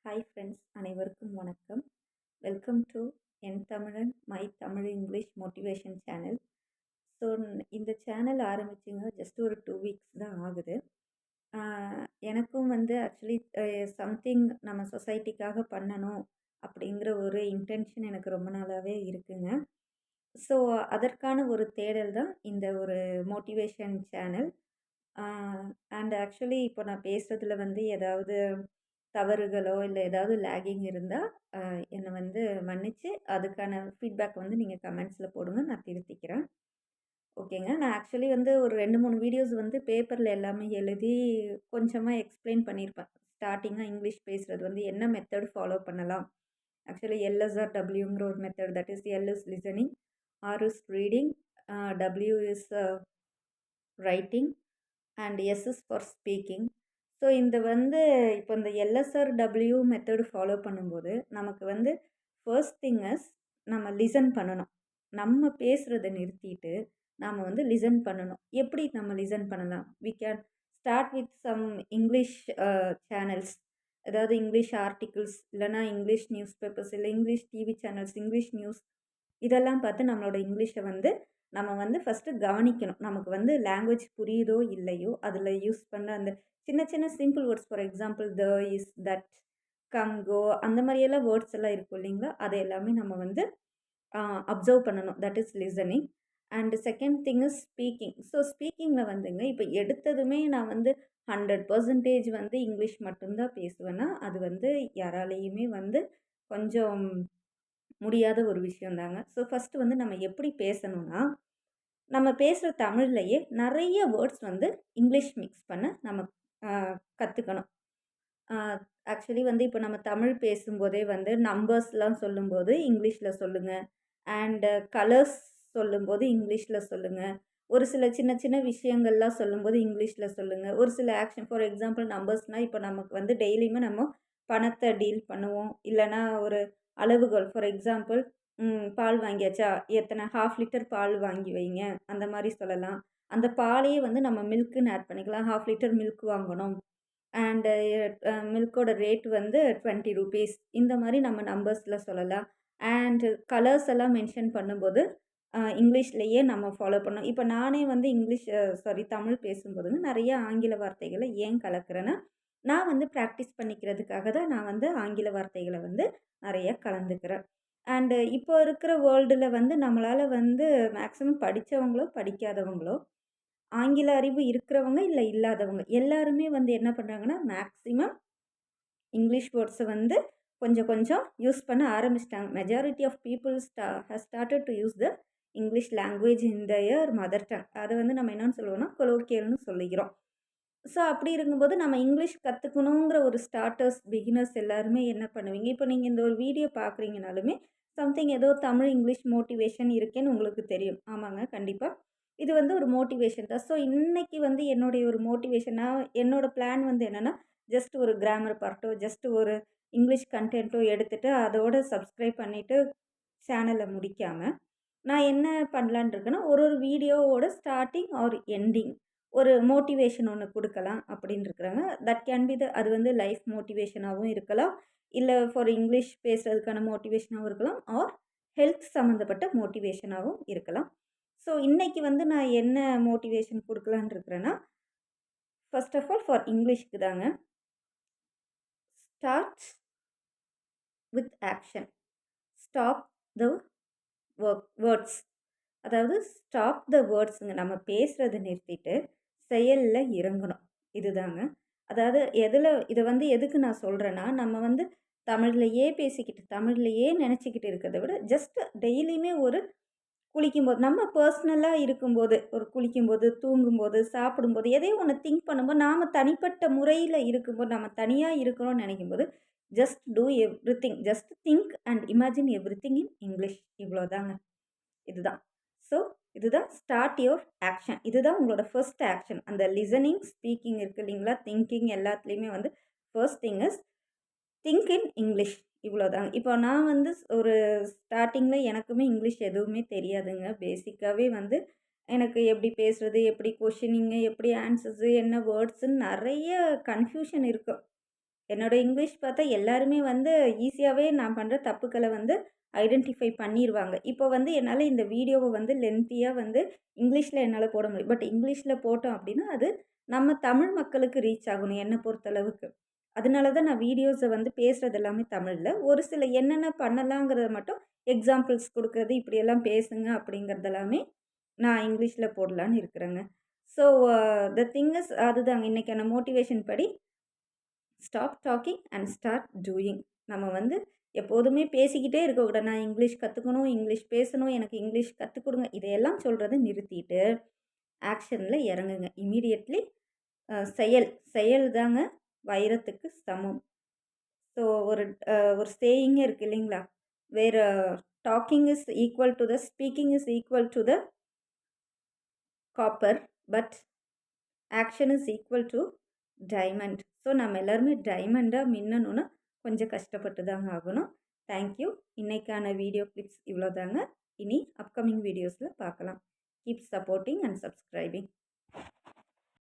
Hi friends, அனைவருக்கும் வணக்கம். Welcome to என் தமிழன் my Tamil English motivation channel. So இந்த சேனல் ஆரம்பிச்சுங்க ஜஸ்ட் ஒரு 2 வீக்ஸ் தான் ஆகுது. எனக்கும் வந்து ஆக்சுவலி சம்திங் நம்ம சொசைட்டிக்காக பண்ணணும் அப்படிங்கிற ஒரு இன்டென்ஷன் எனக்கு ரொம்ப நாளாகவே இருக்குங்க. ஸோ அதற்கான ஒரு தேடல் தான் இந்த ஒரு மோட்டிவேஷன் சேனல். அண்ட் ஆக்சுவலி இப்போ நான் பேசுறதுல வந்து ஏதாவது தவறுகளோ இல்லை ஏதாவது லேகிங் இருந்தால் என்னை வந்து மன்னிச்சு அதுக்கான ஃபீட்பேக் வந்து நீங்கள் கமெண்ட்ஸில் போடுங்க, நான் திருத்திக்கிறேன். ஓகேங்க. நான் ஆக்சுவலி வந்து ஒரு 2, 3 வீடியோஸ் வந்து பேப்பரில் எல்லாமே எழுதி கொஞ்சமாக எக்ஸ்பிளைன் பண்ணியிருப்பேன். ஸ்டார்டிங்காக இங்கிலீஷ் பேசுகிறது வந்து என்ன மெத்தட் ஃபாலோ பண்ணலாம். ஆக்சுவலி LSRWங்கிற ஒரு method, that is L is listening, R is reading, W is writing and S is for speaking. So இந்த வந்து இப்போ இந்த LSRW மெத்தடு ஃபாலோ பண்ணும்போது நமக்கு வந்து ஃபர்ஸ்ட் திங் இஸ் நம்ம லிசன் பண்ணணும். நம்ம பேசுகிறத நிறுத்திட்டு நாம் வந்து லிசன் பண்ணணும். எப்படி நம்ம லிசன் பண்ணலாம்? We can start with some English channels, அதாவது இங்கிலீஷ் ஆர்டிகிள்ஸ், இல்லைனா இங்கிலீஷ் நியூஸ் பேப்பர்ஸ், இல்லை English TV channels, English news, இதெல்லாம் பார்த்து நம்மளோட இங்கிலீஷை வந்து நம்ம வந்து ஃபஸ்ட்டு கவனிக்கணும். நமக்கு வந்து லாங்குவேஜ் புரியுதோ இல்லையோ அதில் யூஸ் பண்ண அந்த சின்ன சின்ன simple words, for example the, is, that, come, go, அந்த மாதிரியெல்லாம் வேர்ட்ஸ் எல்லாம் இருக்கும் இல்லைங்களா, அதை எல்லாமே நம்ம வந்து அப்சர்வ் பண்ணணும். That is listening. And second thing is speaking. So ஸ்பீக்கிங்கில் வந்துங்க இப்போ எடுத்ததுமே நான் வந்து 100% வந்து இங்கிலீஷ் மட்டும்தான் பேசுவேன்னா அது வந்து யாராலையுமே வந்து கொஞ்சம் முடியாத ஒரு விஷயந்தாங்க. ஸோ ஃபஸ்ட்டு வந்து நம்ம எப்படி பேசணும்னா, நம்ம பேசுகிற தமிழ்லையே நிறைய வேர்ட்ஸ் வந்து இங்கிலீஷ் மிக்ஸ் பண்ண நம்ம கற்றுக்கணும். ஆக்சுவலி வந்து இப்போ நம்ம தமிழ் பேசும்போதே வந்து நம்பர்ஸ்லாம் சொல்லும்போது இங்கிலீஷில் சொல்லுங்கள், அண்டு கலர்ஸ் சொல்லும்போது இங்கிலீஷில் சொல்லுங்கள், ஒரு சில சின்ன சின்ன விஷயங்கள்லாம் சொல்லும்போது இங்கிலீஷில் சொல்லுங்கள், ஒரு சில ஆக்ஷன், ஃபார் எக்ஸாம்பிள் நம்பர்ஸ்னால் இப்போ நமக்கு வந்து டெய்லியுமே நம்ம பணத்தை டீல் பண்ணுவோம், இல்லைனா ஒரு அளவுகள், ஃபார் எக்ஸாம்பிள் பால் வாங்கியாச்சா, எத்தனை 1/2 லிட்டர் பால் வாங்கி வைங்க, அந்த மாதிரி சொல்லலாம். அந்த பாலையே வந்து நம்ம மில்க்குன்னு ஆட் பண்ணிக்கலாம். 1/2 லிட்டர் மில்க் வாங்கணும், அண்டு மில்கோட ரேட் வந்து 20 ரூபீஸ், இந்த மாதிரி நம்ம நம்பர்ஸில் சொல்லலாம். அண்டு கலர்ஸ் எல்லாம் மென்ஷன் பண்ணும்போது இங்கிலீஷ்லேயே நம்ம ஃபாலோ பண்ணோம். இப்போ நானே வந்து தமிழ் பேசும்போதுங்க நிறைய ஆங்கில வார்த்தைகளை ஏன் கலக்கிறேன்னா, நான் வந்து ப்ராக்டிஸ் பண்ணிக்கிறதுக்காக தான் நான் வந்து ஆங்கில வார்த்தைகளை வந்து நிறைய கலந்துக்கிறேன். அண்டு இப்போ இருக்கிற வேர்ல்டில் வந்து நம்மளால் வந்து மேக்ஸிமம் படித்தவங்களோ படிக்காதவங்களோ, ஆங்கில அறிவு இருக்கிறவங்க இல்லை இல்லாதவங்க எல்லாருமே வந்து என்ன பண்ணுறாங்கன்னா, மேக்ஸிமம் இங்கிலீஷ் வேர்ட்ஸை வந்து கொஞ்சம் கொஞ்சம் யூஸ் பண்ண ஆரம்பிச்சிட்டாங்க. Majority of peoples has started to use the English language in their mother tongue. அதை வந்து நம்ம என்னென்னு சொல்லுவோம்னா கொலோக்கியல்னு சொல்லிக்கிறோம். ஸோ அப்படி இருக்கும்போது நம்ம இங்கிலீஷ் கற்றுக்கணுங்கிற ஒரு ஸ்டார்டர்ஸ், பிகினர்ஸ் எல்லாருமே என்ன பண்ணுவீங்க, இப்போ நீங்கள் இந்த ஒரு வீடியோ பார்க்குறீங்கனாலுமே சம்திங் ஏதோ தமிழ் இங்கிலீஷ் மோட்டிவேஷன் இருக்கேன்னு உங்களுக்கு தெரியும். ஆமாங்க, கண்டிப்பாக இது வந்து ஒரு மோட்டிவேஷன் தான். ஸோ இன்றைக்கி வந்து என்னுடைய ஒரு மோட்டிவேஷனாக என்னோடய பிளான் வந்து என்னென்னா, ஜஸ்ட் ஒரு கிராமர் பார்ட்டோ, ஜஸ்ட் ஒரு இங்கிலீஷ் கண்டென்ட்டோ எடுத்துகிட்டு அதோட சப்ஸ்கிரைப் பண்ணிவிட்டு சேனலை முடிக்காமல் நான் என்ன பண்ணலான் இருக்கேன்னா, ஒரு ஒரு வீடியோவோட ஸ்டார்டிங் ஆர் எண்டிங் ஒரு மோட்டிவேஷன் ஒன்று கொடுக்கலாம் அப்படின்னு இருக்கிறாங்க. தட் கேன் பி அது வந்து லைஃப் மோட்டிவேஷனாகவும் இருக்கலாம், இல்லை ஃபார் இங்கிலீஷ் பேசுகிறதுக்கான மோட்டிவேஷனாகவும் இருக்கலாம், ஆர் ஹெல்த் சம்மந்தப்பட்ட மோட்டிவேஷனாகவும் இருக்கலாம். ஸோ இன்றைக்கி வந்து நான் என்ன மோட்டிவேஷன் கொடுக்கலான் இருக்கிறேன்னா, ஃபர்ஸ்ட் ஆஃப் ஆல் ஃபார் இங்கிலீஷ்க்கு தாங்க. Start with action, stop the words. அதாவது ஸ்டாப் த வேர்ட்ஸுங்க, நம்ம பேசுகிறத நிறுத்திட்டு செயலில் இறங்கணும். இதுதாங்க. அதாவது இதை வந்து எதுக்கு நான் சொல்கிறேன்னா, நம்ம வந்து தமிழ்லையே பேசிக்கிட்டு தமிழ்லையே நினச்சிக்கிட்டு இருக்கிறத விட ஜஸ்ட் டெய்லியுமே ஒரு குளிக்கும்போது, நம்ம பர்சனலாக இருக்கும்போது, ஒரு குளிக்கும்போது, தூங்கும்போது, சாப்பிடும்போது, எதையோ ஒன்று திங்க் பண்ணும்போது, நாம் தனிப்பட்ட முறையில் இருக்கும்போது, நம்ம தனியாக இருக்கிறோம்னு நினைக்கும்போது, just do everything, just think and imagine everything in English. இவ்வளோதாங்க. இதுதான். ஸோ இதுதான் ஸ்டார்ட் யுவர் ஆக்ஷன். இதுதான் உங்களோட ஃபர்ஸ்ட் ஆக்ஷன். அந்த லிசனிங், ஸ்பீக்கிங் இருக்குது இல்லைங்களா, திங்கிங் எல்லாத்துலேயுமே வந்து first thing is think in English. இவ்வளோதாங்க. இப்போ நான் வந்து ஒரு ஸ்டார்டிங்கில் எனக்குமே இங்கிலீஷ் எதுவுமே தெரியாதுங்க. பேசிக்காகவே வந்து எனக்கு எப்படி பேசுகிறது, எப்படி கொஷினிங்கு, எப்படி ஆன்சர்ஸு, என்ன வேர்ட்ஸுன்னு நிறைய கன்ஃபியூஷன் இருக்கும். என்னோட இங்கிலீஷ் பார்த்தா எல்லாருமே வந்து ஈஸியாவே நான் பண்ற தப்புக்கள வந்து ஐடென்டிஃபை பண்ணிருவாங்க. இப்போ வந்து என்னால இந்த வீடியோவ வந்து லென்த்தியா வந்து இங்கிலீஷ்ல என்னால போட முடியும். பட் இங்கிலீஷ்ல போட்டோம் அப்டின்னா, அது நம்ம தமிழ் மக்களுக்கு ரீச் ஆகணும் என்ன பொறுத்தளவுக்கு. அதனால தான் நான் வீடியோஸ வந்து பேசுறது எல்லாமே தமிழ்ல. ஒரு சில என்னென்ன பண்ணலாங்கிறத மட்டும் எக்ஸாம்பிள்ஸ் குடுக்குறது, இப்படியெல்லாம் பேசுங்க அப்படிங்கிறது எல்லாமே நான் இங்கிலீஷ்ல போடலான்னு இருக்கிறேங்க. ஸோ த திங் இஸ் அதுதாங்க இன்னைக்கான மோட்டிவேஷன் படி stop talking and start doing. நம்ம வந்து எப்போதுமே பேசிக்கிட்டே இருக்கக்கூடாது. நான் இங்கிலீஷ் கத்துக்கணும், இங்கிலீஷ் பேசணும், எனக்கு இங்கிலீஷ் கத்துக் குடுங்க. இதையெல்லாம் சொல்றத நிறுத்திட்டு, ஆக்ஷன்ல இறங்குங்க. இம்மீடியட்லி செயல். செயல் தாங்க வைரத்துக்கு சமம். ஸோ ஒரு சேயிங்கே இருக்கு இல்லைங்களா? வேற talking is equal to the speaking is equal to the copper. But action is equal to diamond. So நம்ம எல்லாருமே டைமண்டா மின்னணும்னா கொஞ்சம் கஷ்டப்பட்டு தாங்க ஆகணும். Thank you. இன்னைக்கான வீடியோ கிளிப்ஸ் இவ்வளோதாங்க. இனி அப்கமிங் வீடியோஸில் பார்க்கலாம். Keep supporting and subscribing.